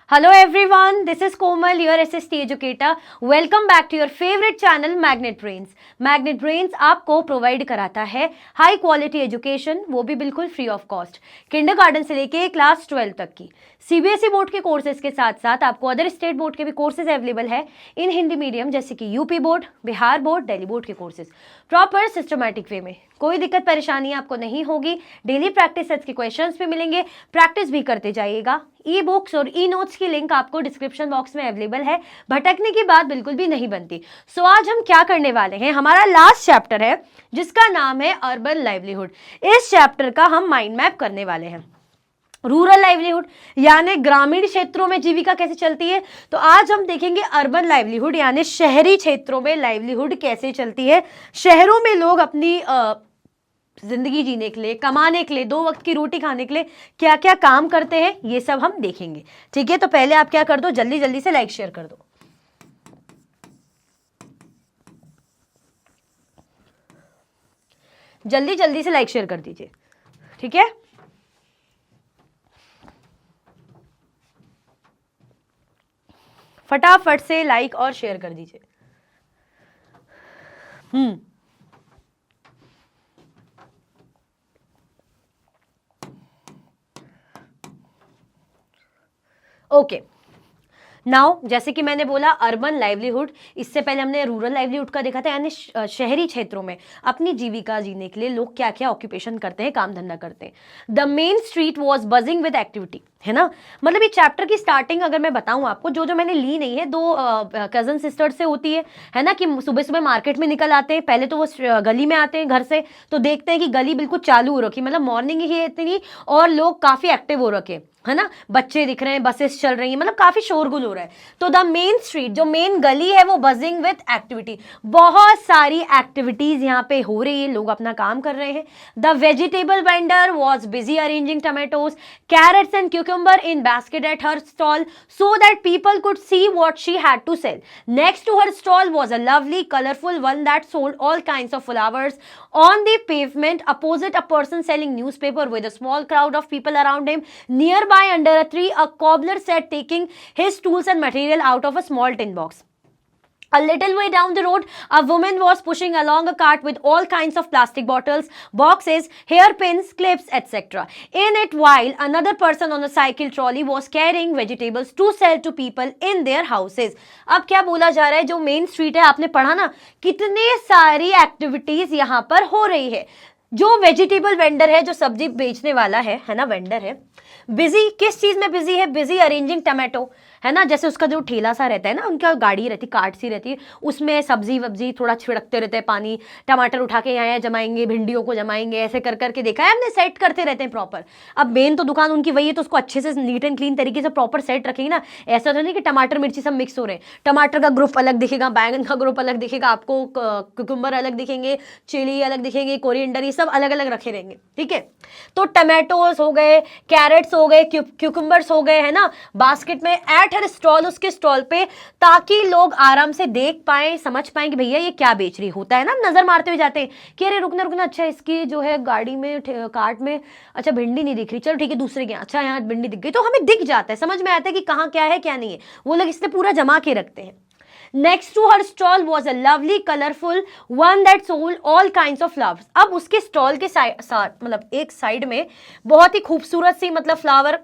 Hello everyone, this is Komal, your SST educator. Welcome back to your favorite channel Magnet Brains. Magnet Brains आपको provide कराता है high quality education, वो भी बिल्कुल free of cost, kindergarten से लेके class 12 तक की। सीबीएसई बोर्ड के कोर्सेज के साथ साथ आपको अदर स्टेट बोर्ड के भी कोर्सेज अवेलेबल है इन हिंदी मीडियम, जैसे कि UP board, Bihar board, Delhi board के कोर्सेज प्रॉपर सिस्टमैटिक वे में। कोई दिक्कत परेशानी आपको नहीं होगी। डेली प्रैक्टिस सेट्स के क्वेश्चंस भी मिलेंगे, प्रैक्टिस भी करते जाइएगा। ई बुक्स और ई नोट्स की लिंक आपको डिस्क्रिप्शन बॉक्स में अवेलेबल है, भटकने की बात बिल्कुल भी नहीं बनती। सो आज हम क्या करने वाले हैं, हमारा लास्ट चैप्टर है जिसका नाम है अर्बन लाइवलीहुड। इस चैप्टर का हम माइंड मैप करने वाले हैं। रूरल लाइवलीहुड यानी ग्रामीण क्षेत्रों में जीविका कैसे चलती है, तो आज हम देखेंगे अर्बन लाइवलीहुड यानी शहरी क्षेत्रों में लाइवलीहुड कैसे चलती है। शहरों में लोग अपनी जिंदगी जीने के लिए, कमाने के लिए, 2 वक्त की रोटी खाने के लिए क्या क्या काम करते हैं, ये सब हम देखेंगे। ठीक है, तो पहले आप क्या कर दो, जल्दी जल्दी से लाइक शेयर कर दो। जल्दी जल्दी से लाइक शेयर कर दीजिए, ठीक है। फटाफट से लाइक और शेयर कर दीजिए। ओके, नाउ जैसे कि मैंने बोला अर्बन लाइवलीहुड, इससे पहले हमने रूरल लाइवलीहुड का देखा था, यानी शहरी क्षेत्रों में अपनी जीविका जीने के लिए लोग क्या क्या ऑक्यूपेशन करते हैं, काम धंधा करते हैं। The main street was buzzing with activity, है ना। मतलब ये चैप्टर की स्टार्टिंग अगर मैं बताऊं आपको, जो मैंने ली नहीं है, 2 कजन सिस्टर्स से होती है ना, कि सुबह सुबह मार्केट में निकल आते हैं। पहले तो वो गली में आते हैं घर से, तो देखते हैं कि गली बिल्कुल चालू हो रखी, मतलब मॉर्निंग ही है इतनी, और लोग काफी एक्टिव हो रखे, है ना। बच्चे दिख रहे हैं, बसेस चल रही हैं, मतलब काफी शोरगुल हो रहा है। तो द मेन स्ट्रीट, जो मेन गली है, वो बजिंग विद एक्टिविटी, बहुत सारी एक्टिविटीज यहाँ पे हो रही है, लोग अपना काम कर रहे हैं। The vegetable vendor was busy arranging tomatoes, carrots and cucumber in basket at her stall so that people could see what she had to sell. Next to her stall was a lovely colorful one that sold all kinds of flowers. On the pavement opposite, a person selling newspaper with a small crowd of people around him. Nearby under a tree, a cobbler sat taking his tools and material out of a small tin box. A little way down the road, a woman was pushing along a cart with all kinds of plastic bottles, boxes, hairpins, clips, etc. in it, while another person on a cycle trolley was carrying vegetables to sell to people in their houses. अब क्या बोला जा रहा है, जो main street है, आपने पढ़ा ना, कितने सारी एक्टिविटीज यहाँ पर हो रही है। जो वेजिटेबल वेंडर है, जो सब्जी बेचने वाला है ना, वेंडर है, बिजी किस चीज में बिजी है, बिजी अरेंजिंग टमाटो, है ना। जैसे उसका जो ठेला सा रहता है ना, उनका गाड़ी रहती, कार्ट सी रहती है, उसमें सब्जी वब्जी थोड़ा छिड़कते रहते हैं, पानी, टमाटर उठा के यहाँ जमाएंगे, भिंडियों को जमाएंगे, ऐसे कर करके देखा है हमने, सेट करते रहते हैं प्रॉपर। अब मेन तो दुकान उनकी वही है, तो उसको अच्छे से नीट एंड क्लीन तरीके से प्रॉपर सेट रखेंगे ना। ऐसा तो नहीं कि टमाटर मिर्ची सब मिक्स हो रहे हैं, टमाटर का ग्रुप अलग दिखेगा, बैंगन का ग्रुप अलग दिखेगा, आपको कुकुम्बर अलग दिखेंगे, चिली अलग दिखेंगे, कोरिएंडर, ये सब अलग अलग रखे रहेंगे, ठीक है। तो टमाटोज हो गए, कैरेट्स हो गए, क्यूकम्बर्स हो गए, है ना, बास्केट में एट हर स्टॉल, उसके स्टॉल पे, ताकि लोग आराम से देख पाए, समझ पाए कि भैया ये क्या बेच रही। होता है ना, नजर मारते हुए जाते हैं कि अरे रुकना रुकना, अच्छा इसकी जो है गाड़ी में, कार्ट में, अच्छा भिंडी नहीं दिख रही, चलो ठीक है दूसरे के, अच्छा यहाँ भिंडी दिख गई, तो हमें दिख जाता है, समझ में आता है कि कहाँ क्या है क्या नहीं है। वो लोग इसलिए पूरा जमा के रखते हैं। Next to her stall was a lovely colorful one that sold all kinds of flowers. अब उसके स्टॉल के साथ, मतलब एक साइड में बहुत ही खूबसूरत सी, मतलब फ्लावर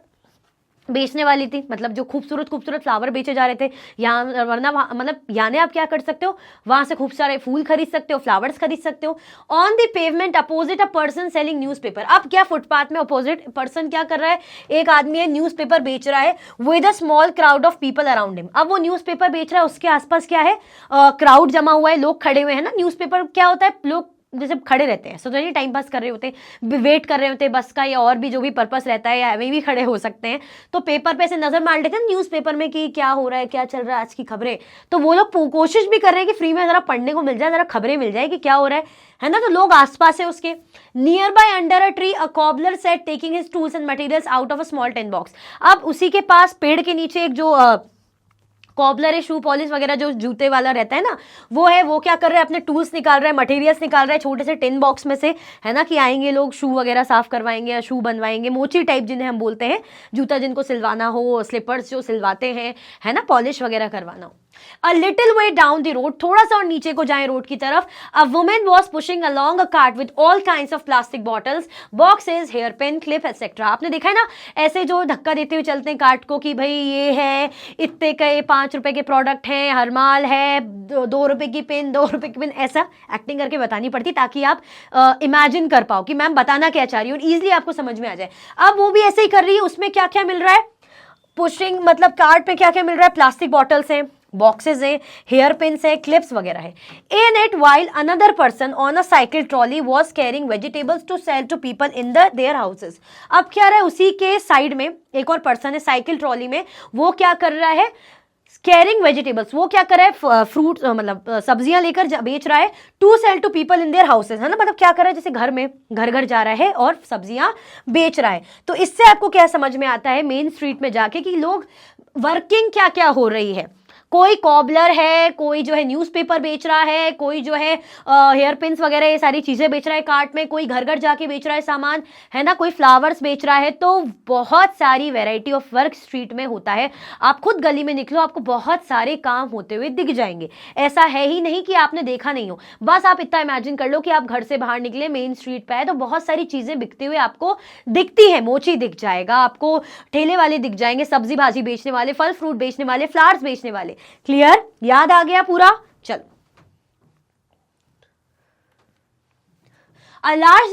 बेचने वाली थी, मतलब जो खूबसूरत खूबसूरत फ्लावर बेचे जा रहे थे यहाँ, वरना मतलब यानी आप क्या कर सकते हो, वहां से खूब सारे फूल खरीद सकते हो, फ्लावर्स खरीद सकते हो। On the pavement opposite a person selling newspaper, अब क्या फुटपाथ में अपोजिट पर्सन क्या कर रहा है, एक आदमी है न्यूज़पेपर बेच रहा है, with a small crowd of people around him. अब वो न्यूज़पेपर बेच रहा है, उसके आसपास क्या है, क्राउड जमा हुआ है, लोग खड़े हुए हैं ना। न्यूज़पेपर क्या होता है, लोग जैसे खड़े रहते हैं, सोचो नहीं, टाइम पास कर रहे होते हैं, वेट कर रहे होते हैं बस का, या और भी जो भी पर्पस रहता है, या वहीं भी खड़े हो सकते हैं, तो पेपर पे ऐसे नजर मार लेते हैं न्यूज़ पेपर में कि क्या हो रहा है, क्या चल रहा है, आज की खबरें। तो वो लोग कोशिश भी कर रहे हैं कि फ्री में जरा पढ़ने को मिल जाए, जरा खबरें मिल जाए कि क्या हो रहा है ना। तो लोग आसपास है उसके। Near by under a tree a cobbler set taking his tools and materials out of a small tin box. अब उसी के पास पेड़ के नीचे एक जो कॉबलर है, शू पॉलिश वगैरह जो जूते वाला रहता है ना, वो है। वो क्या कर रहा है, अपने टूल्स निकाल रहा है, मटेरियल्स निकाल रहा है छोटे से टिन बॉक्स में से, है ना, कि आएंगे लोग शू वगैरह साफ करवाएंगे या शू बनवाएंगे, मोची टाइप जिन्हें हम बोलते हैं, जूता जिनको सिलवाना हो, स्लीपर्स जो सिलवाते हैं, है ना, पॉलिश वगैरह करवाना हो। A little way down the road, थोड़ा सा और नीचे को जाएं रोड की तरफ, a woman was pushing along a cart with all kinds of plastic bottles, boxes, hairpin, clip, etc. आपने देखा है ना, ऐसे जो धक्का देते हुए चलते हैं कार्ट को कि भाई ये है, इतने के 5 रुपए के प्रोडक्ट हैं, हरमाल है, 2 रुपए की पिन, 2 रुपए की पिन, ऐसा एक्टिंग करके बतानी पड़ती ताकि आप इमेजिन कर पाओ कि मैम बताना क्या चाह रही है और इजिली आपको समझ में आ जाए। अब वो भी ऐसे ही कर रही है, उसमें क्या क्या मिल रहा है, पुशिंग मतलब कार्ट पे क्या क्या मिल रहा है, प्लास्टिक बॉटल्स हैं, बॉक्सेस है, हेयर पिन्स है, क्लिप्स वगैरह है। In it while another person on a cycle trolley was carrying vegetables to sell to people in their houses. अब क्या रहा है, उसी के साइड में एक और पर्सन है साइकिल ट्रॉली में, वो क्या कर रहा है, कैरिंग वेजिटेबल्स, वो क्या कर रहा है, फ्रूट मतलब सब्जियां लेकर बेच रहा है, to sell to people in their houses, है ना, मतलब क्या कर रहा है, जैसे घर में घर घर जा रहा है और सब्जियां बेच रहा है। तो इससे आपको क्या समझ में आता है मेन स्ट्रीट में जाके कि लोग वर्किंग क्या क्या हो रही है। कोई कॉबलर है, कोई जो है न्यूज़पेपर बेच रहा है, कोई जो है हेयर पिन्स वगैरह ये सारी चीजें बेच रहा है कार्ट में, कोई घर घर जाके बेच रहा है सामान, है ना, कोई फ्लावर्स बेच रहा है। तो बहुत सारी वैरायटी ऑफ वर्क स्ट्रीट में होता है। आप खुद गली में निकलो, आपको बहुत सारे काम होते हुए दिख जाएंगे। ऐसा है ही नहीं कि आपने देखा नहीं हो, बस आप इतना इमेजिन कर लो कि आप घर से बाहर निकले, मेन स्ट्रीट पे है, तो बहुत सारी चीजें बिकते हुए आपको दिखती है। मोची दिख जाएगा आपको, ठेले वाले दिख जाएंगे, सब्जी भाजी बेचने वाले, फल फ्रूट बेचने वाले, फ्लावर्स बेचने वाले। क्लियर, याद आ गया पूरा? चलो, a large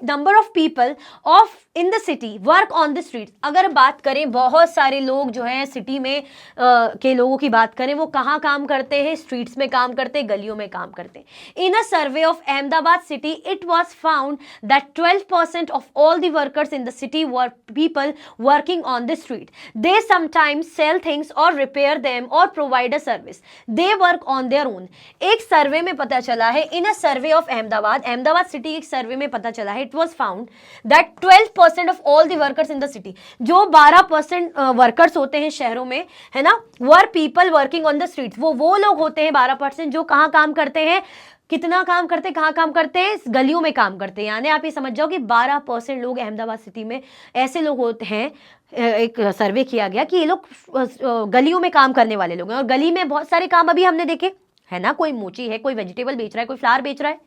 number of people of in the city work on the streets। अगर बात करें बहुत सारे लोग जो हैं सिटी में के लोगों की बात करें, वो कहाँ काम करते हैं, स्ट्रीट्स में काम करते हैं, गलियों में काम करते हैं। In a survey of Ahmedabad city it was found that 12% of all the workers in the city were people working on the street. They sometimes sell things और रिपेयर देम और provide a service. They work on their own. एक survey में पता चला है, in a survey of Ahmedabad city एक survey में पता चला है, it was found that 12% of all the workers in the city, जो 12% वर्कर्स होते हैं शहरों में, है ना, वर people working on the streets, वो लोग होते हैं 12% जो कहाँ काम करते हैं, कितना काम करते हैं, कहाँ काम करते हैं, गलियों में काम करते हैं। यानी आप ये समझ जाओ कि 12% लोग अहमदाबाद सिटी में ऐसे लोग होते हैं, एक सर्वे किया गया कि ये लोग गलियों में काम करने वाले लोग हैं। और गली में बहुत सारे काम अभी हमने देखे, है ना, कोई मोची है, कोई वेजिटेबल बेच रहा है, कोई फ्लावर बेच रहा है।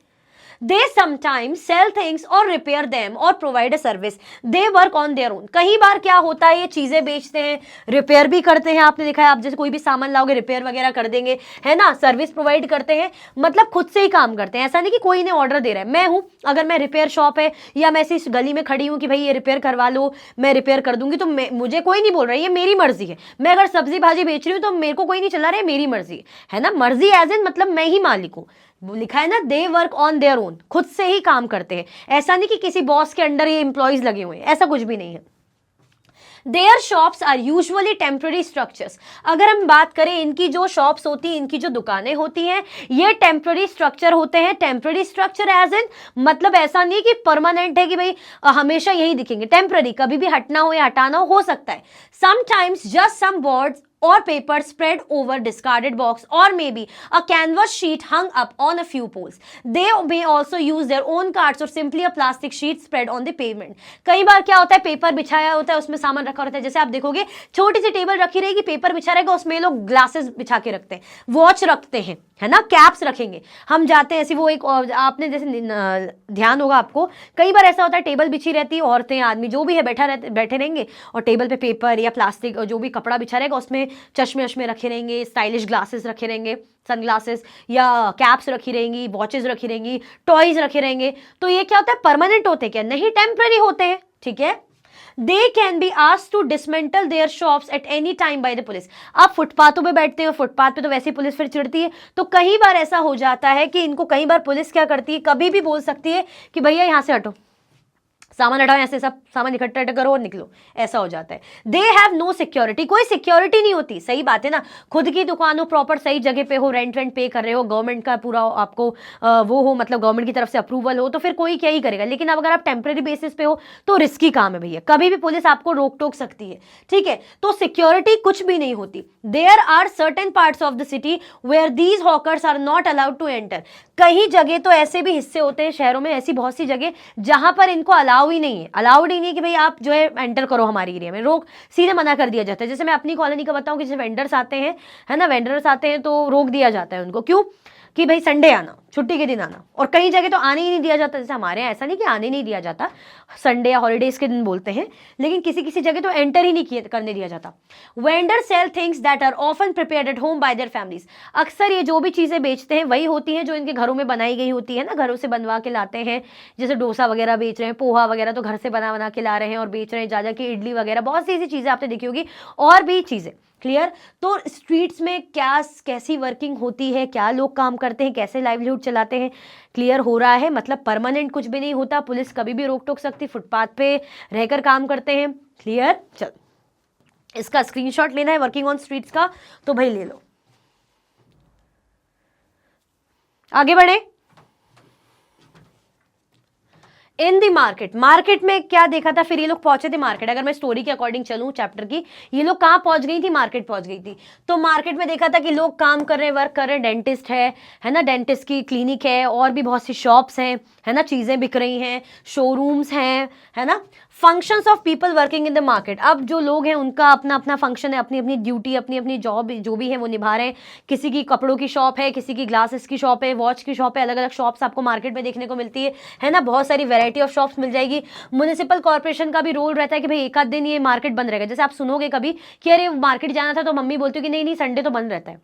They sometimes sell things और repair them और provide a service. They work on their own. कई बार क्या होता है, ये चीजें बेचते हैं, रिपेयर भी करते हैं। आपने देखा है, आप जैसे कोई भी सामान लाओगे रिपेयर वगैरह कर देंगे, है ना, सर्विस प्रोवाइड करते हैं, मतलब खुद से ही काम करते हैं। ऐसा नहीं कि कोई ने ऑर्डर दे रहा है। मैं हूं, अगर मैं रिपेयर शॉप है या मैं इस गली में खड़ी हूं कि भाई ये रिपेयर करवा लो, मैं रिपेयर कर दूंगी, तो मुझे कोई नहीं बोल रहा है, ये मेरी मर्जी है। मैं अगर सब्जी भाजी बेच रही हूँ तो मेरे को कोई नहीं चला रहा है, मेरी मर्जी है ना, मर्जी एज इन मतलब मैं ही मालिक हूँ। वो लिखा है ना, दे वर्क ऑन देयर ओन, खुद से ही काम करते हैं। ऐसा नहीं कि किसी बॉस के अंडर ये एम्प्लॉइज लगे हुए हैं, ऐसा कुछ भी नहीं है। Their shops are usually temporary structures. अगर हम बात करें, इनकी जो शॉप्स होती हैं, इनकी जो दुकानें होती हैं, ये टेम्पररी स्ट्रक्चर होते हैं। टेम्पररी स्ट्रक्चर एज इन मतलब ऐसा नहीं कि परमानेंट है कि भाई हमेशा यही दिखेंगे, टेम्पररी, कभी भी हटना हो या हटाना हो सकता है। Sometimes just some boards or paper spread over discarded box or maybe a canvas sheet hung up on a few poles. They may also use their own carts or simply a plastic sheet spread on the pavement. कई बार क्या होता है, paper बिछाया होता है, उसमें सामान रखा होता है। जैसे आप देखोगे छोटी सी टेबल रखी रहेगी, पेपर बिछा रहेगा, उसमें लोग ग्लासेस बिछा के रखते हैं, वॉच रखते हैं, है ना, कैप्स रखेंगे। हम जाते हैं ऐसी, वो एक आपने जैसे ध्यान होगा आपको, कई बार ऐसा होता है टेबल बिछी रहती है, औरतें आदमी जो भी है बैठे रहेंगे और टेबल पे पेपर या प्लास्टिक जो भी कपड़ा बिछा रहेगा, उसमें चश्मे वश्मे रखे रहेंगे, स्टाइलिश ग्लासेस रखे रहेंगे, सनग्लासेस या कैप्स रखी रहेंगी, वॉचेस रखी रहेंगी, टॉयज रखे रहेंगे। तो ये क्या होता है, परमानेंट होते हैं क्या? नहीं, टेम्पररी होते हैं, ठीक है। They can be asked to dismantle their shops at any time by the police. आप फुटपाथों पे बैठते हो, फुटपाथ पे तो वैसे ही पुलिस फिर चिढ़ती है, तो कई बार ऐसा हो जाता है कि इनको कई बार पुलिस क्या करती है, कभी भी बोल सकती है कि भैया यहाँ से हटो, सामान हटाओ, ऐसे सब सामान इकट्ठा करो और निकलो, ऐसा हो जाता है। दे हैव नो सिक्योरिटी, कोई सिक्योरिटी नहीं होती। सही बात है ना, खुद की दुकान हो, प्रॉपर सही जगह पे हो, रेंट वेंट पे कर रहे हो, गवर्नमेंट का पूरा आपको वो हो, मतलब गवर्नमेंट की तरफ से अप्रूवल हो, तो फिर कोई क्या ही करेगा। लेकिन अब अगर आप टेम्परेरी बेसिस पे हो तो रिस्की काम है भैया, कभी भी पुलिस आपको रोक टोक सकती है, ठीक है। तो सिक्योरिटी कुछ भी नहीं होती। There are certain parts of the city where these hawkers are not allowed to enter. कई जगह तो ऐसे भी हिस्से होते हैं शहरों में, ऐसी बहुत सी जगह जहां पर इनको अलाउड ही नहीं है कि भाई आप जो है एंटर करो हमारी एरिया में, रोक सीधे मना कर दिया जाता है। जैसे मैं अपनी कॉलोनी का बताऊं कि जैसे वेंडर्स आते हैं, है ना, वेंडर्स आते हैं तो रोक दिया जाता है उनको। क्यों? कि भाई संडे आना, छुट्टी के दिन आना। और कई जगह तो आने ही नहीं दिया जाता, जैसे हमारे यहाँ ऐसा नहीं कि आने नहीं दिया जाता, संडे या हॉलीडेज के दिन बोलते हैं, लेकिन किसी किसी जगह तो एंटर ही नहीं करने दिया जाता। Vendor sell things that are often prepared at home by their families. अक्सर ये जो भी चीजें बेचते हैं वही होती हैं जो इनके घरों में बनाई गई होती है ना, घरों से बनवा के लाते हैं। जैसे डोसा वगैरह बेच रहे हैं, पोहा वगैरह तो घर से बना के ला रहे हैं और बेच रहे हैं, जा जाके इडली वगैरह, बहुत सी ऐसी चीजें आपने देखी होगी, और भी चीजें। क्लियर? तो स्ट्रीट्स में क्या कैसी वर्किंग होती है, क्या लोग काम करते हैं, कैसे लाइवलीहुड चलाते हैं, क्लियर हो रहा है। मतलब परमानेंट कुछ भी नहीं होता, पुलिस कभी भी रोक टोक सकती, फुटपाथ पे रहकर काम करते हैं। क्लियर? चल, इसका स्क्रीनशॉट लेना है वर्किंग ऑन स्ट्रीट्स का, तो भाई ले लो। आगे बढ़े। इन दी मार्केट, मार्केट में क्या देखा था, फिर ये लोग पहुंचे थे मार्केट। अगर मैं स्टोरी के अकॉर्डिंग चलूं चैप्टर की, ये लोग कहां पहुंच गई थी, मार्केट पहुंच गई थी। तो मार्केट में देखा था कि लोग काम कर रहे हैं, वर्क कर रहे हैं, डेंटिस्ट है ना, डेंटिस्ट की क्लिनिक है, और भी बहुत सी शॉप्स हैं, है ना, चीजें बिक रही हैं, शोरूम्स हैं, है ना। Functions of people working in the market, अब जो लोग हैं उनका अपना अपना फंक्शन है, अपनी अपनी ड्यूटी, अपनी अपनी जॉब जो भी है वो निभा रहे हैं। किसी की कपड़ों की शॉप है, किसी की ग्लासेस की शॉप है, वॉच की शॉप है, अलग अलग शॉप्स आपको मार्केट में देखने को मिलती है ना, बहुत सारी वैरायटी ऑफ शॉप्स मिल जाएगी। म्युनिसिपल कॉर्पोरेशन का भी रोल रहता है कि भाई एक आध दिन ये मार्केट बंद रहेगा। जैसे आप सुनोगे कभी कि अरे मार्केट जाना था, तो मम्मी बोलती है कि नहीं नहीं संडे तो बंद रहता है,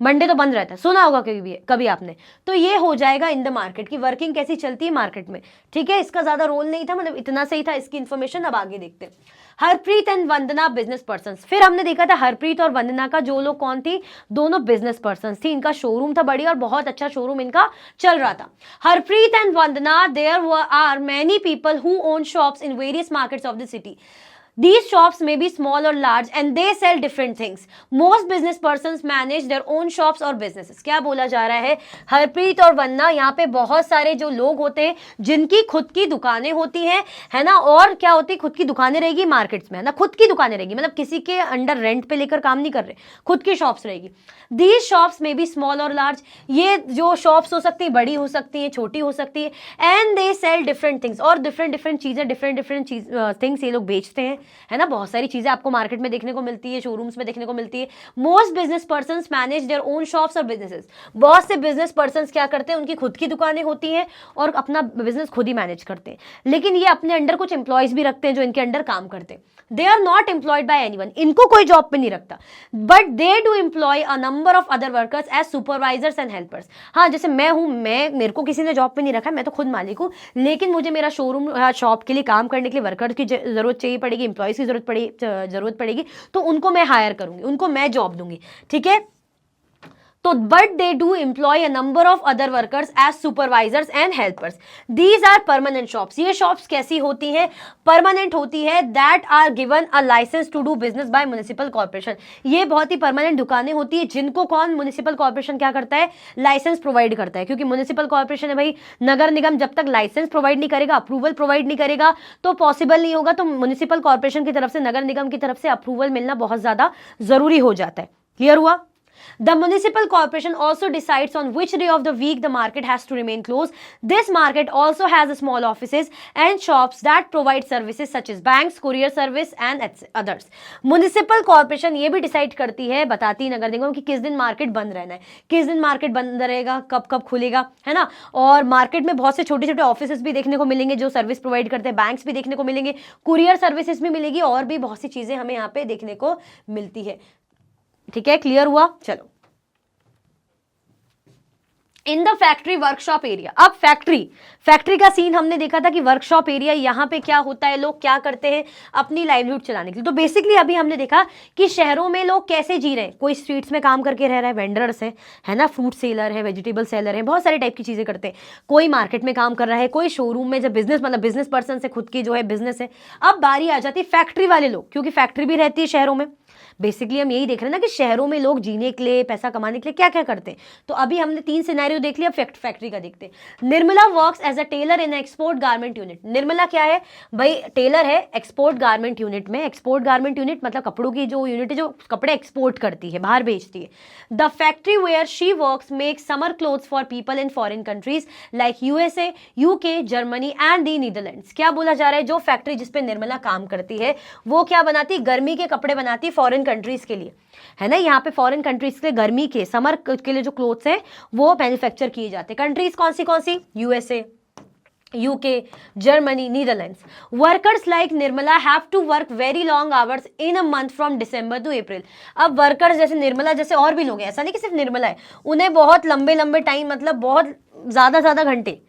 मंडे तो बंद रहता है, सुना होगा कभी आपने। तो ये हो जाएगा इन द मार्केट की वर्किंग कैसी चलती है मार्केट में, ठीक है। इसका ज्यादा रोल नहीं था, मतलब इतना सही था इसकी इन्फॉर्मेशन। अब आगे देखते हैं। Harpreet and Vandana business person, फिर हमने देखा था हरप्रीत और वंदना का, जो लोग कौन थी, दोनों बिजनेस पर्सन थी। इनका शोरूम था बढ़िया, और बहुत अच्छा शोरूम इनका चल रहा था। Harpreet and Vandana, there are many people who own shops in various markets of the city. These shops may be small or large and they sell different things. Most business persons manage their own shops or businesses. क्या बोला जा रहा है, हरप्रीत और वंदना, यहाँ पे बहुत सारे जो लोग होते हैं जिनकी खुद की दुकानें होती हैं, है ना, और क्या होती है, खुद की दुकानें रहेगी मार्केट्स में, है ना, खुद की दुकानें रहेगी, मतलब किसी के अंडर रेंट पे लेकर काम नहीं कर रहे, खुद की शॉप्स रहेगी। These shops may be small or large, ये जो शॉप्स हो सकती है बड़ी हो सकती है, छोटी हो सकती है, and they sell different things, और डिफरेंट चीजें, डिफरेंट थिंग्स ये लोग बेचते हैं, है ना। बहुत सारी चीजें आपको मार्केट में देखने को मिलती है, शोरूम्स में देखने को मिलती है। Most business persons manage their own shops और बिजनेसेस, बहुत से बिजनेस पर्संस क्या करते हैं, उनकी खुद की दुकानें होती हैं और अपना बिजनेस खुद ही मैनेज करते हैं, लेकिन ये अपने अंडर कुछ एम्प्लॉयज भी रखते हैं जो इनके अंडर काम करते हैं। They are not employed by anyone, इनको कोई जॉब पे नहीं रखता, but they do employ a number of other workers as supervisors and helpers. हाँ, जैसे मैं हूं, मेरे को किसी ने जॉब पे नहीं रखा, मैं तो खुद मालिक हूं, लेकिन मुझे मेरा शोरूम शॉप के लिए काम करने के लिए वर्कर की जरूरत चाहिए पड़ेगी, एम्प्लॉयज की जरूरत पड़ेगी, तो उनको मैं हायर करूंगी, उनको मैं जॉब दूंगी, ठीक है। तो but they do employ a number of other workers as supervisors and helpers. These are permanent shops, ये शॉप्स कैसी होती हैं, परमानेंट होती है। That are given a licence to do business by municipal corporation, ये बहुत ही परमानेंट दुकानें होती है जिनको कौन, म्युनिसिपल कॉर्पोरेशन क्या करता है, लाइसेंस प्रोवाइड करता है। क्योंकि म्युनिसिपल कॉर्पोरेशन है भाई, नगर निगम जब तक लाइसेंस प्रोवाइड नहीं करेगा, अप्रूवल प्रोवाइड नहीं करेगा, तो पॉसिबल नहीं होगा। तो म्युनिसिपल कॉर्पोरेशन की तरफ से, नगर निगम की तरफ से अप्रूवल मिलना बहुत ज्यादा जरूरी हो जाता है। क्लियर हुआ? The municipal corporation also decides on which day of the week the market has to remain closed. This market also has small offices and shops that provide services such as banks, courier service and others. Municipal corporation ये भी decide करती है, बताती है नगर निगम कि किस दिन market बंद रहना है, किस दिन मार्केट बंद रहेगा, कब कब खुलेगा, है ना। और मार्केट में बहुत से छोटे छोटे ऑफिसेस भी देखने को मिलेंगे जो सर्विस प्रोवाइड करते हैं, बैंक्स भी देखने को मिलेंगे, कुरियर सर्विसेज भी मिलेगी, और भी बहुत सी चीजें हमें यहाँ पे देखने को मिलती है, ठीक है। क्लियर हुआ? चलो, in the factory workshop area. अब फैक्ट्री का सीन हमने देखा था कि वर्कशॉप एरिया, यहाँ पे क्या होता है, लोग क्या करते हैं अपनी लाइवलीहुड चलाने के लिए। तो बेसिकली अभी हमने देखा कि शहरों में लोग कैसे जी रहे हैं। कोई स्ट्रीट्स में काम करके रह रहा है, वेंडर्स है ना, फ्रूट सेलर है, वेजिटेबल सेलर है, बहुत सारे टाइप की चीजें करते हैं। कोई मार्केट में काम कर रहा है, कोई शोरूम में, जब बिजनेस मतलब बिजनेस पर्सन से खुद की जो है बिजनेस है। अब बारी आ जाती है फैक्ट्री वाले लोग, क्योंकि फैक्ट्री भी रहती है शहरों में। बेसिकली हम यही देख रहे हैं ना कि शहरों में लोग जीने के लिए, पैसा कमाने के लिए क्या क्या करते हैं। तो अभी हमने 3 सिनेरियो देख लिया, फैक्ट्री का देखते हैं। Nirmala works as a tailor in export garment unit. Nirmala क्या है भाई, टेलर है एक्सपोर्ट गारमेंट यूनिट में। एक्सपोर्ट गारमेंट यूनिट मतलब कपड़ों की जो यूनिट है जो कपड़े एक्सपोर्ट करती है, बाहर बेचती है। The factory where she works make summer clothes for people in foreign countries like USA, UK, Germany and the Netherlands. क्या बोला जा रहा है, जो फैक्ट्री जिसपे निर्मला काम करती है वो क्या बनाती है, गर्मी के कपड़े बनाती है फॉरेन कंट्रीज के लिए, है ना। यहाँ पे फॉरेन कंट्रीज के गर्मी के, समर के लिए जो क्लोथ्स हैं वो मैन्युफैक्चर किए जाते हैं। कंट्रीज कौन सी, USA, UK, Germany, Netherlands. Workers like Nirmala have to work very long hours in a month from December to April. अब वर्कर्स जैसे निर्मला जैसे और भी लोग हैं, ऐसा नहीं कि सिर्फ निर्मला है, उन्हें बहुत लंबे लंबे टाइम, मतलब बहुत ज्यादा घंटे,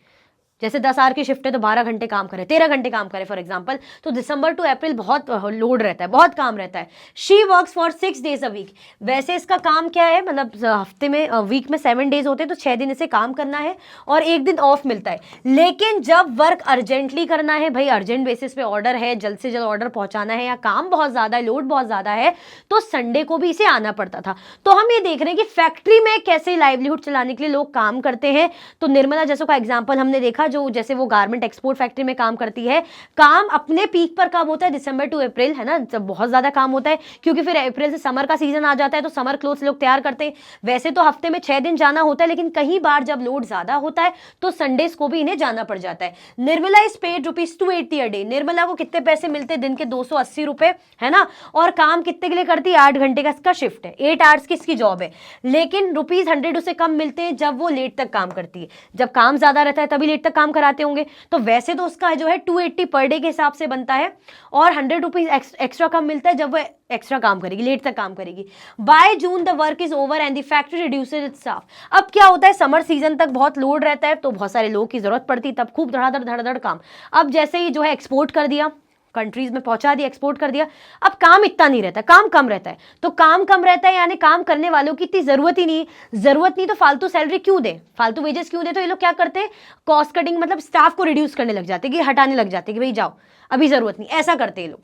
जैसे 10 आवर की शिफ्ट है तो 12 घंटे काम करे, 13 घंटे काम करे फॉर एग्जांपल, तो दिसंबर टू अप्रैल बहुत लोड रहता है, बहुत काम रहता है। She works for 6 days a week. वैसे इसका काम क्या है, मतलब हफ्ते में, वीक में 7 days होते हैं, तो 6 दिन इसे काम करना है और 1 दिन ऑफ मिलता है। लेकिन जब वर्क अर्जेंटली करना है, भाई अर्जेंट बेसिस पे ऑर्डर है, जल्द से जल्द ऑर्डर पहुंचाना है, या काम बहुत ज्यादा है, लोड बहुत ज्यादा है, तो संडे को भी इसे आना पड़ता था। तो हम ये देख रहे हैं कि फैक्ट्री में कैसे लाइवलीहुड चलाने के लिए लोग काम करते हैं। तो निर्मला जैसो का एग्जाम्पल हमने देखा, जो जैसे वो गारमेंट एक्सपोर्ट फैक्ट्री में काम करती है। काम अपने पीक पर कब होता है, दिसंबर टू अप्रैल, है ना, जब बहुत ज्यादा काम होता है, क्योंकि फिर अप्रैल से समर का सीजन आ जाता है, तो समर क्लोथ्स लोग तैयार करते हैं। वैसे तो हफ्ते में 6 दिन जाना होता है, लेकिन कई बार जब लोड ज्यादा होता है तो संडेज को भी इन्हें जाना पड़ जाता है। Nirmala is paid ₹280 a day। Nirmala को कितने पैसे मिलते हैं, दिन के 280 रुपए, है ना। और काम कितने के लिए करती है, 8 घंटे का इसका शिफ्ट है, 8 आवर्स की इसकी जॉब है। लेकिन ₹100 उसे कम मिलते हैं जब वो लेट तक काम करती है। जब काम ज्यादा रहता है तभी लेट तक काम कराते होंगे, तो वैसे तो उसका जो है 280 पर डे के हिसाब से बनता है, और ₹100 एक्स्ट्रा कम मिलता है जब वो एक्स्ट्रा काम करेगी, लेट तक काम करेगी। By June the work is over and the factory reduces it's staff. अब क्या होता है, समर सीजन तक बहुत लोड रहता है, तो बहुत सारे लोगों की जरूरत पड़ती है, तब खूब धड़ाधड़ काम। अब जैसे ही जो है एक्सपोर्ट कर दिया, कंट्रीज में पहुंचा दिया, एक्सपोर्ट कर दिया, अब काम इतना नहीं रहता, काम कम रहता है। तो काम कम रहता है यानी काम करने वालों की इतनी जरूरत ही नहीं, जरूरत नहीं तो फालतू सैलरी क्यों दे, फालतू वेजेस क्यों दे। तो ये लोग क्या करते हैं, कॉस्ट कटिंग, मतलब स्टाफ को रिड्यूस करने लग जाते हैं, कि हटाने लग जाते हैं कि भाई जाओ अभी जरूरत नहीं, ऐसा करते हैं लोग।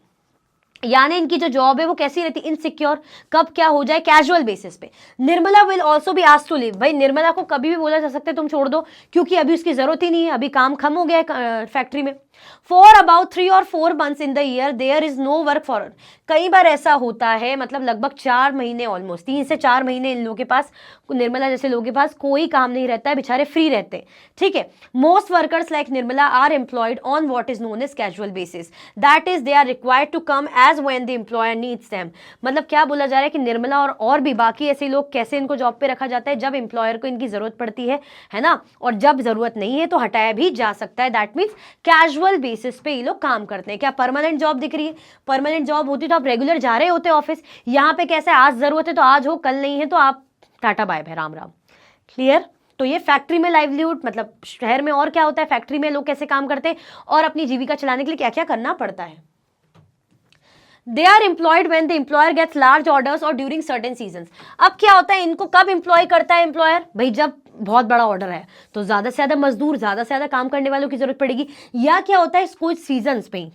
यानी इनकी जो जॉब है वो कैसी रहती, इनसिक्योर, कब क्या हो जाए, कैजुअल बेसिस पे। Nirmala will also be asked to leave. भाई निर्मला को कभी भी बोला जा सकता है तुम छोड़ दो, क्योंकि अभी उसकी जरूरत ही नहीं है, अभी काम कम हो गया है फैक्ट्री में। For about 3 or 4 months in the year there is no work for her. कई बार ऐसा होता है, मतलब लगभग 4 महीने, ऑलमोस्ट 3 से 4 महीने इन लोगों के पास, निर्मला जैसे लोगों के पास कोई काम नहीं रहता है, बेचारे फ्री रहते हैं, ठीक है। Most workers like Nirmala are employed on what is known as casual basis, that is they are required to come as when the employer needs them. मतलब क्या बोला जा रहा है कि निर्मला और भी बाकी ऐसे लोग कैसे इनको जॉब पे रखा जाता है, जब एम्प्लॉयर को इनकी जरूरत पड़ती है ना, और जब जरूरत नहीं है तो हटाया भी जा सकता है। दैट मीन्स कैजुअल बेसिस पे ये लोग काम करते हैं। क्या परमानेंट जॉब दिख रही है, परमानेंट जॉब होती तो आप रेगुलर जा रहे होते ऑफिस। यहाँ पे कैसे, आज जरूरत है तो आज हो, कल नहीं है तो आप tata bye bye, Ram Ram. Clear. तो ये फैक्ट्री में लाइवलीहुड, मतलब शहर में और क्या होता है, फैक्ट्री में लोग कैसे काम करते हैं और अपनी जीविका चलाने के लिए क्या क्या करना पड़ता है। They are employed when the employer gets large orders और ड्यूरिंग सर्टेन सीजन्स। अब क्या होता है, इनको कब एम्प्लॉय करता है एम्प्लॉयर, भाई जब बहुत बड़ा ऑर्डर है तो ज्यादा से ज्यादा मजदूर, ज्यादा से ज्यादा काम करने वालों की जरूरत पड़ेगी, या क्या होता है कुछ सीजन्स में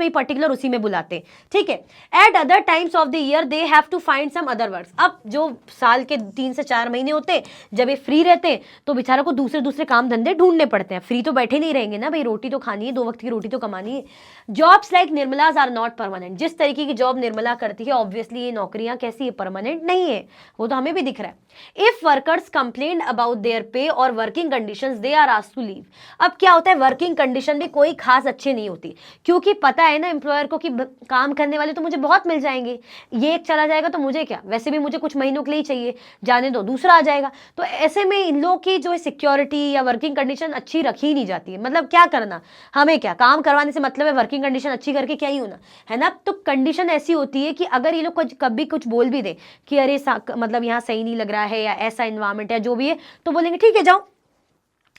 ही पर्टिकुलर उसी में बुलाते हैं, ठीक है। At other times of the year they have to find some other works. अब जो साल के 3 से 4 महीने होते हैं जब ये फ्री रहते हैं तो बेचारों को दूसरे काम धंधे ढूंढने पड़ते हैं, फ्री तो बैठे नहीं रहेंगे ना भाई, रोटी तो खानी है, 2 वक्त की रोटी तो कमानी है। Jobs like Nirmala's are not permanent. जिस तरीके की जॉब निर्मला करती है, ऑब्वियसली ये नौकरियां कैसी है, परमानेंट नहीं है, वो तो हमें भी दिख रहा है। If workers complain about their pay और working conditions they are asked to leave. अब क्या होता है, वर्किंग कंडीशन भी कोई खास अच्छी नहीं होती, क्योंकि पता है ना एम्प्लॉयर को कि काम करने वाले तो मुझे बहुत मिल जाएंगे, ये एक चला जाएगा तो मुझे क्या, वैसे भी मुझे कुछ महीनों के लिए ही चाहिए, जाने दो दूसरा आ जाएगा। तो ऐसे में इन लोगों की जो है सिक्योरिटी या वर्किंग कंडीशन अच्छी रखी नहीं जाती है। मतलब क्या करना, हमें क्या काम करवाने से मतलब है, वर्किंग कंडीशन अच्छी करके क्या ही होना है ना। तो कंडीशन ऐसी होती है कि अगर ये लोग कभी कुछ बोल भी दे कि अरे मतलब यहाँ सही नहीं लग रहा है या ऐसा इन्वायरमेंट है जो भी है, तो बोलेंगे ठीक है जाओ,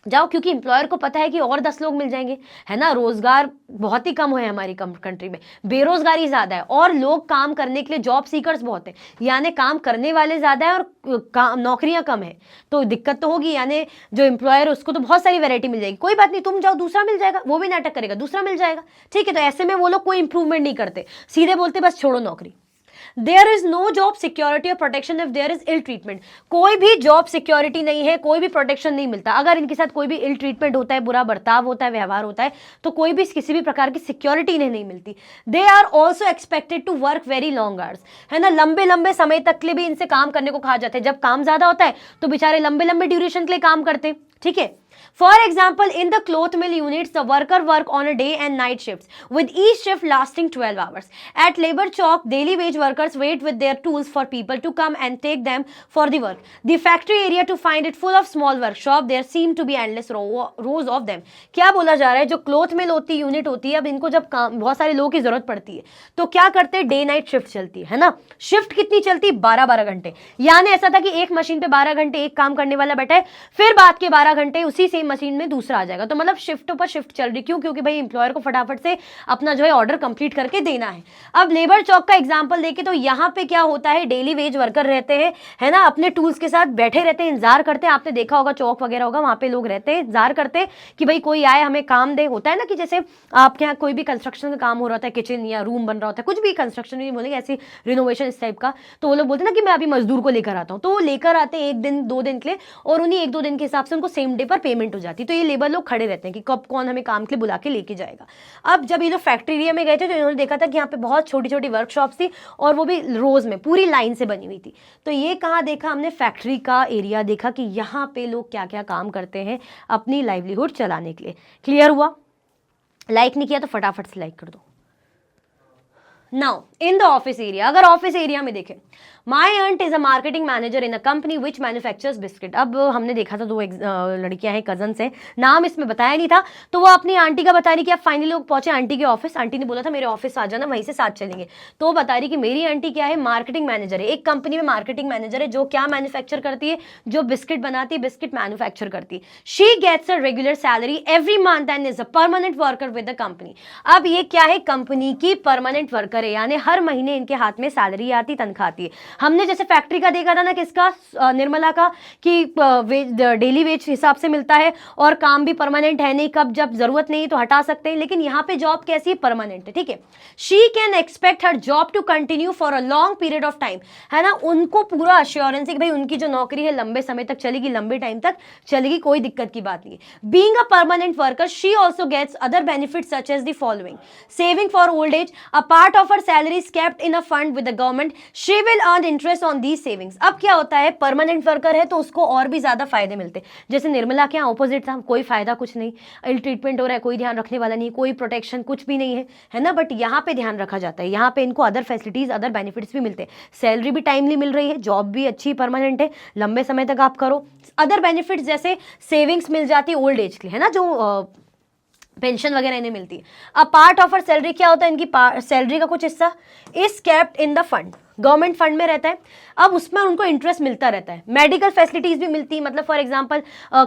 जाओ, क्योंकि एम्प्लॉयर को पता है कि और 10 लोग मिल जाएंगे, है ना। रोजगार बहुत ही कम है हमारी कंट्री में, बेरोजगारी ज्यादा है और लोग काम करने के लिए जॉब सीकर्स बहुत है, यानी काम करने वाले ज्यादा है और नौकरियां कम है, तो दिक्कत तो होगी। यानी जो एम्प्लॉयर उसको तो बहुत सारी वैरायटी मिल जाएगी, कोई बात नहीं, तुम जाओ दूसरा मिल जाएगा, वो भी नाटक करेगा, दूसरा मिल जाएगा, ठीक है। तो ऐसे में वो लोग कोई इंप्रूवमेंट नहीं करते, सीधे बोलते बस छोड़ो नौकरी। There is no job security और protection if there is ill treatment. कोई भी जॉब सिक्योरिटी नहीं है, कोई भी प्रोटेक्शन नहीं मिलता अगर इनके साथ कोई भी इल ट्रीटमेंट होता है, बुरा बर्ताव होता है, व्यवहार होता है, तो कोई भी किसी भी प्रकार की सिक्योरिटी इन्हें नहीं मिलती। They are also expected to work very long hours, है ना, लंबे लंबे समय तक के लिए भी इनसे काम करने को कहा जाता है। जब काम ज्यादा होता है तो बेचारे लंबे लंबे ड्यूरेशन के लिए काम करते हैं, ठीक है। For example, in the cloth mill units, the worker work on a day and night shifts, with each shift lasting 12 hours. At labor chalk, daily wage workers wait with their tools for people to come and take them for the work. The factory area to find it full of small workshop. There seem to be endless rows of them. क्या बोला जा रहा है, जो cloth मिल होती unit होती है, अब इनको जब काम बहुत सारे लोगों की जरूरत पड़ती है तो क्या करते हैं, डे नाइट शिफ्ट चलती है ना। शिफ्ट कितनी चलती है, 12-12 घंटे। यानी ऐसा था कि एक मशीन पे 12 घंटे एक काम करने वाला बैठा है, फिर बाद के 12 घंटे उसी सेम मशीन में दूसरा आ जाएगा। तो मतलब शिफ्टों पर शिफ्ट चल रही, क्यों, क्योंकि भाई एम्प्लॉयर को फटाफट से अपना जो है ऑर्डर कंप्लीट करके देना है। अब लेबर चौक का एग्जांपल देखे तो यहाँ पे क्या होता है, डेली वेज वर्कर रहते हैं, है ना, अपने टूल्स के साथ बैठे रहते हैं, इंतजार करते हैं। आपने देखा होगा चौक वगैरह होगा, वहां पे लोग रहते हैं, इंतजार करते हैं कि भाई कोई आए हमें काम दे। होता है ना कि जैसे आपके यहाँ कोई भी कंस्ट्रक्शन का काम हो रहा होता है, किचन या रूम बन रहा होता है, कुछ भी कंस्ट्रक्शन नहीं बोलेंगे, ऐसी रिनोवेशन इस टाइप का, तो वो लोग बोलते हैं ना कि मैं अभी मजदूर को लेकर आता हूँ, तो वो लेकर आते हैं 1 दिन 2 दिन के लिए, और उन्हीं 1-2 दिन के हिसाब से उनको सेम डे पर पेमेंट हो जाती है। तो ये लेबर लोग खड़े रहते हैं कि कब कौन हमें काम के लिए बुला के लेके जाएगा। अब जब ये लोग फैक्ट्री एरिया में गए थे तो इन्होंने देखा था कि यहाँ पे बहुत छोटी छोटी वर्कशॉप्स थी और वो भी रोज में पूरी लाइन से बनी हुई थी। तो ये कहाँ देखा हमने, फैक्ट्री का एरिया देखा कि यहाँ पे लोग क्या क्या काम करते हैं अपनी लाइवलीहुड चलाने के लिए। क्लियर हुआ? लाइक नहीं किया तो फटाफट से लाइक कर दो। Now in the office area, अगर ऑफिस एरिया में देखें, my aunt is a marketing manager in a company which manufactures biscuit. अब हमने देखा था 2 लड़कियां हैं, कजन्स हैं, नाम इसमें बताया नहीं था, तो वो अपनी आंटी का बता रही कि अब फाइनली लोग पहुंचे आंटी के ऑफिस। आंटी ने बोला था मेरे ऑफिस आ जाना, वहीं से साथ चलेंगे। तो वो बता रही कि मेरी आंटी क्या है, मार्केटिंग मैनेजर है, एक कंपनी में मार्केटिंग मैनेजर है, जो क्या मैन्युफैक्चर करती है, जो बिस्किट बनाती है, बिस्किट मैन्युफैक्चर करती है। She gets a regular salary every month and is a permanent worker with the company. अब ये क्या है, कंपनी की परमानेंट वर्कर है, यानी हर महीने इनके हाथ में सैलरी आती, तनख्वाह आती है। हमने जैसे फैक्ट्री का देखा था ना, किसका, निर्मला का, कि डेली वेज हिसाब से मिलता है और काम भी परमानेंट है नहीं, कब जब जरूरत नहीं तो हटा सकते हैं। लेकिन यहाँ पे जॉब कैसी है, परमानेंट है, ठीक है। She can expect her job to continue for a long period of time, है ना, उनको पूरा अश्योरेंस है कि भाई उनकी जो नौकरी है लंबे समय तक चलेगी, लंबे टाइम तक चलेगी, कोई दिक्कत की बात नहीं है। Being a permanent worker, she also gets other benefit such as the following: saving for old age, a part of her salary is kept in a fund with the government, she will earn interest on these savings. अब क्या होता है, permanent worker है तो उसको और भी ज्यादा फायदे मिलते हैं। जैसे निर्मला के यहाँ ऑपोजिट था, कोई फायदा कुछ नहीं, इल ट्रीटमेंट हो रहा है, कोई ध्यान रखने वाला नहीं, कोई प्रोटेक्शन कुछ भी नहीं है, है ना। बट यहाँ पे ध्यान रखा जाता है, यहाँ पे इनको अदर फैसिलिटीज, अदर बेनिफिट्स भी मिलते हैं, सैलरी भी टाइमली मिल रही है, जॉब भी अच्छी परमानेंट है, लंबे समय तक आप करो। अदर बेनिफिट्स जैसे सेविंग्स मिल जाती है ओल्ड एज के लिए, है ना, जो पेंशन वगैरह इन्हें मिलती है। अब पार्ट ऑफ हर सैलरी क्या होता है, इनकी सैलरी का कुछ हिस्सा is kept in the fund, government fund में रहता है, अब उसमें उनको इंटरेस्ट मिलता रहता है। मेडिकल फैसिलिटीज भी मिलती है, मतलब फॉर एग्जांपल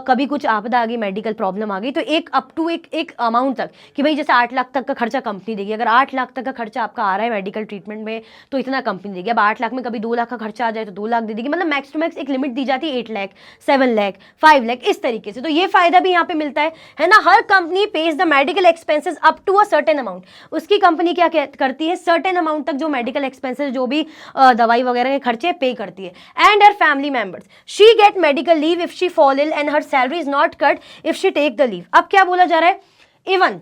कभी कुछ आपदा आ गई, मेडिकल प्रॉब्लम आ गई, तो एक अप टू एक अमाउंट तक, कि भाई जैसे 8 लाख तक का खर्चा कंपनी देगी। अगर 8 लाख तक का खर्चा आपका आ रहा है मेडिकल ट्रीटमेंट में तो इतना कंपनी देगी। अब 8 लाख में कभी 2 लाख का खर्चा आ जाए तो 2 लाख दे देगी, मतलब मैक्स टू मैक्स एक लिमिट दी जाती है, 8 लाख, 7 लाख, 5 लाख, इस तरीके से। तो ये फायदा भी यहाँ पे मिलता है ना। हर company pays the medical expenses up to a certain amount, उसकी कंपनी क्या करती है, सर्टेन अमाउंट तक जो मेडिकल एक्सपेंसेस, जो भी दवाई वगैरह के खर्चे पे करती है। And her family members, she get medical leave if she fall ill and her salary is not cut if she take the leave. अब क्या बोला जा रहा है, इवन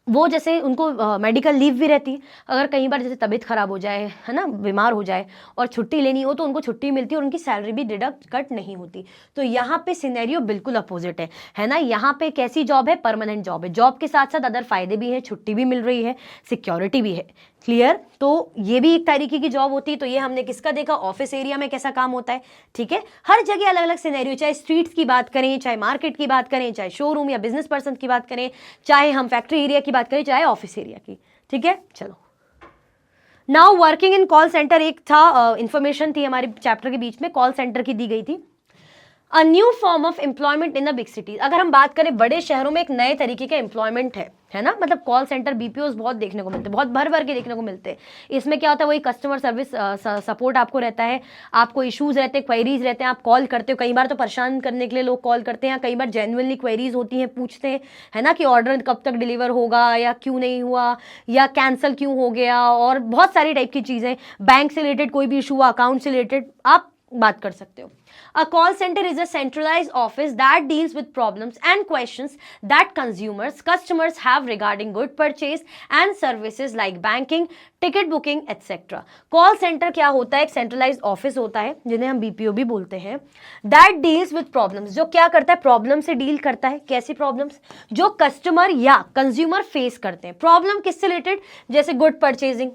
वो जैसे उनको मेडिकल लीव भी रहती है, अगर कई बार जैसे तबीयत खराब हो जाए, है ना, बीमार हो जाए और छुट्टी लेनी हो तो उनको छुट्टी मिलती है और उनकी सैलरी भी डिडक्ट कट नहीं होती। तो यहाँ पे सिनेरियो बिल्कुल अपोजिट है ना। यहाँ पे कैसी जॉब है, परमानेंट जॉब है, जॉब के साथ साथ अदर फायदे भी हैं, छुट्टी भी मिल रही है, सिक्योरिटी भी है। क्लियर? तो ये भी एक तरीके की जॉब होती है। तो ये हमने किसका देखा, ऑफिस एरिया में कैसा काम होता है, ठीक है। हर जगह अलग अलग सिनेरियो, चाहे स्ट्रीट्स की बात करें, चाहे मार्केट की बात करें, चाहे शोरूम या बिजनेस पर्सन की बात करें, चाहे हम फैक्ट्री एरिया की बात करें, चाहे ऑफिस एरिया की, ठीक है। चलो, now working in call centre, एक था इंफॉर्मेशन थी हमारे चैप्टर के बीच में, कॉल सेंटर की दी गई थी। A new form of employment in the big cities. अगर हम बात करें बड़े शहरों में एक नए तरीके का एम्प्लॉयमेंट है ना, मतलब कॉल सेंटर बीपीओज बहुत देखने को मिलते हैं, बहुत भर भर के देखने को मिलते हैं। इसमें क्या होता है, वही कस्टमर सर्विस सपोर्ट आपको रहता है, आपको इश्यूज रहते हैं, क्वेरीज रहते हैं, आप कॉल करते हो, कई बार तो परेशान करने के लिए लोग कॉल करते हैं, कई बार जेन्युइनली क्वेरीज होती हैं, पूछते हैं, है ना, कि ऑर्डर कब तक डिलीवर होगा या क्यों नहीं हुआ या कैंसिल क्यों हो गया, और बहुत सारी टाइप की चीज़ें, बैंक से रिलेटेड कोई भी इशू हुआ, अकाउंट से रिलेटेड आप बात कर सकते हो। A call center is a centralized office that deals with problems and questions that customers have regarding good purchase and services like banking, ticket booking, etc. Call center क्या होता है, एक centralized office होता है जिन्हें हम BPO भी बोलते हैं, that deals with problems, जो क्या करता है, प्रॉब्लम से डील करता है। कैसी प्रॉब्लम्स, जो कस्टमर या कंज्यूमर फेस करते हैं। प्रॉब्लम किससे रिलेटेड, जैसे गुड परचेजिंग,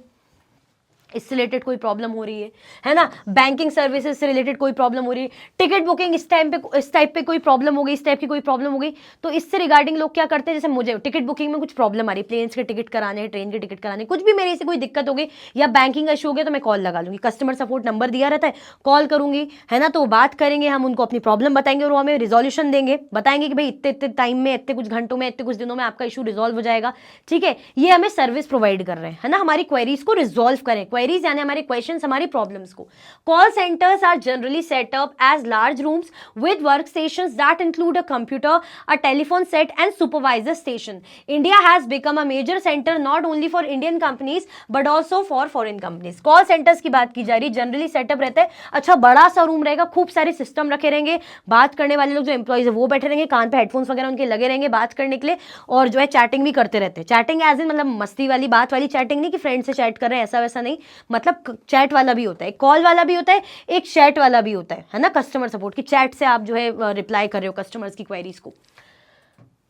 इससे रिलेटेड कोई प्रॉब्लम हो रही है ना, बैंकिंग सर्विसेज से रिलेटेड कोई प्रॉब्लम हो रही है, टिकट बुकिंग इस टाइप पे कोई प्रॉब्लम हो गई, इस टाइप की कोई प्रॉब्लम हो गई, तो इससे रिगार्डिंग लोग क्या करते हैं, जैसे मुझे टिकट बुकिंग में कुछ प्रॉब्लम आ रही है, प्लेन्स के टिकट कराने हैं, ट्रेन के टिकट कराने, कुछ भी मेरे से कोई दिक्कत हो गई या बैंकिंग का इशू हो गया, तो मैं कॉल लगा लूंगी, कस्टमर सपोर्ट नंबर दिया रहता है, कॉल करूंगी, है ना, तो बात करेंगे, हम उनको अपनी प्रॉब्लम बताएंगे और वो हमें रिजोल्यूशन देंगे, बताएंगे कि भाई इतने इतने टाइम में, इतने कुछ घंटों में, इतने कुछ दिनों में आपका इशू रिजॉल्व हो जाएगा। ठीक है, ये हमें सर्विस प्रोवाइड कर रहे हैं, है ना, हमारी क्वेरीज को रिजॉल्व करें, क्वेरीज यानी हमारे क्वेश्चंस, हमारी प्रॉब्लम्स को। Call centres are generally set up as large rooms with work stations that include a computer, a telephone set and supervisor station. India has become a major centre not only for Indian companies but also for foreign companies. Call centres की बात की जा रही, generally setup रहता है, अच्छा बड़ा सा रूम रहेगा, खूब सारे सिस्टम रखे रहेंगे, बात करने वाले लोग जो एम्प्लॉइज है वो बैठे रहेंगे, कान पे हेडफोन्स वगैरह उनके लगे रहेंगे बात करने के लिए, और जो है चैटिंग भी करते रहते हैं। चैटिंग एज इन मतलब मस्ती वाली बात वाली चैटिंग नहीं कि फ्रेंड से चैट कर रहे हैं, ऐसा वैसा नहीं, मतलब चैट वाला भी होता है, कॉल वाला भी होता है, एक चैट वाला भी होता है ना, कस्टमर सपोर्ट की चैट से आप जो है रिप्लाई कर रहे हो कस्टमर्स की क्वेरीज को।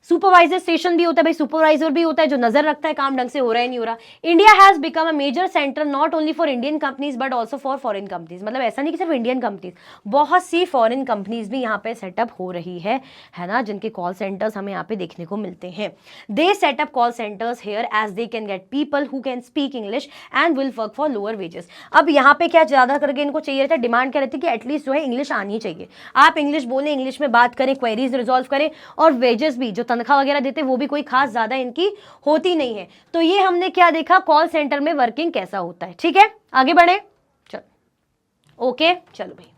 सुपरवाइजर स्टेशन भी होता है, भाई सुपरवाइजर भी होता है जो नजर रखता है काम ढंग से हो रहा है नहीं हो रहा। India has become a major centre not only for Indian companies but also for foreign companies, मतलब ऐसा नहीं कि सिर्फ इंडियन कंपनीज, बहुत सी फॉरेन कंपनीज भी यहाँ पे सेटअप हो रही है ना, जिनके कॉल सेंटर्स हमें यहाँ पे देखने को मिलते हैं। They setup call centres here as they can get people who can speak English and will work for lower wages. अब यहाँ पे क्या ज्यादा करके इनको चाहिए रहता है, डिमांड क्या रहती है कि एटलीस्ट जो है इंग्लिश आनी चाहिए, आप इंग्लिश बोलें, इंग्लिश में बात करें, क्वेरीज रिजॉल्व करें, और वेजेस भी जो तनख्वाह वगैरह देते हैं वो भी कोई खास ज्यादा इनकी होती नहीं है। तो ये हमने क्या देखा, कॉल सेंटर में वर्किंग कैसा होता है। ठीक है, आगे बढ़े, चलो ओके, चलो भाई।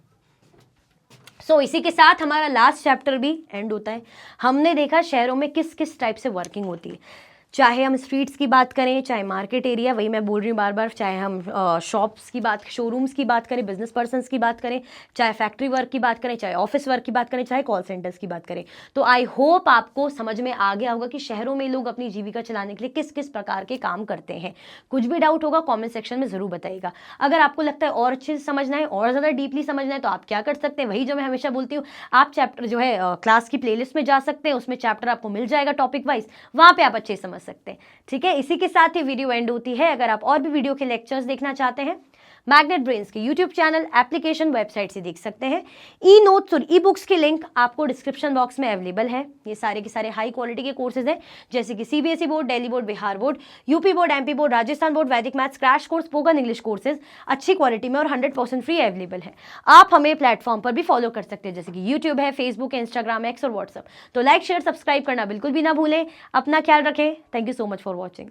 सो इसी के साथ हमारा लास्ट चैप्टर भी एंड होता है। हमने देखा शहरों में किस किस टाइप से वर्किंग होती है, चाहे हम स्ट्रीट्स की बात करें, चाहे मार्केट एरिया, वही मैं बोल रही हूँ बार बार, चाहे हम शॉप्स की बात, शोरूम्स की बात करें, बिजनेस पर्सनस की बात करें, चाहे फैक्ट्री वर्क की बात करें, चाहे ऑफिस वर्क की बात करें, चाहे कॉल सेंटर्स की बात करें। तो आई होप आपको समझ में आ गया होगा कि शहरों में लोग अपनी जीविका चलाने के लिए किस किस प्रकार के काम करते हैं। कुछ भी डाउट होगा कॉमेंट सेक्शन में ज़रूर बताइएगा। अगर आपको लगता है और अच्छे से समझना है, और ज़्यादा डीपली समझना है, तो आप क्या कर सकते हैं, वही जो मैं हमेशा बोलती हूँ, आप चैप्टर जो है क्लास की प्लेलिस्ट में जा सकते हैं, उसमें चैप्टर आपको मिल जाएगा टॉपिक वाइज, वहाँ पर आप अच्छे से समझ सकते हैं। ठीक है, इसी के साथ ही वीडियो एंड होती है। अगर आप और भी वीडियो के लेक्चर्स देखना चाहते हैं, मैग्नेट ब्रेन्स के यूट्यूब चैनल, एप्लीकेशन, वेबसाइट से देख सकते हैं। ई नोट्स और ई बुक्स के लिंक आपको डिस्क्रिप्शन बॉक्स में अवेलेबल है। ये सारे के सारे हाई क्वालिटी के कोर्सेज हैं, जैसे कि CBSE board, Delhi board, Bihar board, UP board, MP board, Rajasthan board, Vedic maths, crash course, spoken English courses अच्छी क्वालिटी में और 100% फ्री अवेलेबल है। आप हमें प्लेटफॉर्म पर भी फॉलो कर सकते हैं, जैसे कि यूट्यूब है, फेसबुक है, इंस्टाग्राम, एक्स और व्हाट्सअप। तो लाइक शेयर सब्सक्राइब करना बिल्कुल भी ना भूलें। अपना ख्याल रखें। Thank you so much for watching.